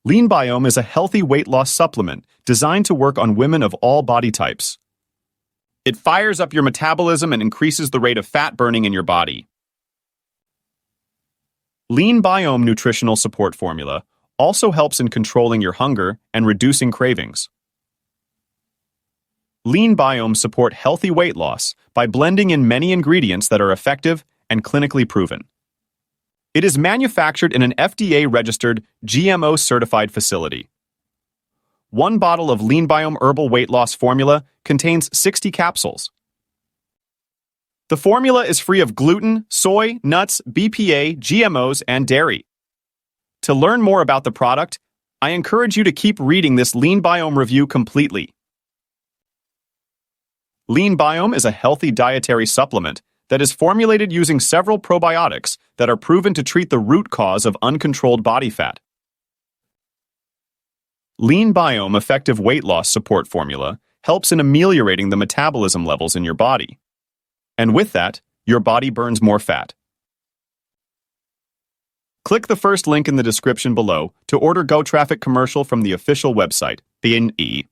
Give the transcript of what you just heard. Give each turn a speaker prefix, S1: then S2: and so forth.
S1: LeanBiome is a healthy weight loss supplement designed to work on women of all body types. It fires up your metabolism and increases the rate of fat burning in your body. LeanBiome nutritional support formula also helps in controlling your hunger and reducing cravings. LeanBiome support healthy weight loss by blending in many ingredients that are effective and clinically proven. It is manufactured in an FDA-registered, GMO-certified facility. One bottle of LeanBiome herbal weight loss formula contains 60 capsules. The formula is free of gluten, soy, nuts, BPA, GMOs, and dairy. To learn more about the product, I encourage you to keep reading this LeanBiome review completely. LeanBiome is a healthy dietary supplement that is formulated using several probiotics that are proven to treat the root cause of uncontrolled body fat. LeanBiome effective weight loss support formula helps in ameliorating the metabolism levels in your body. And with that, your body burns more fat. Click the first link in the description below to order Go Traffic commercial from the official website, BNE.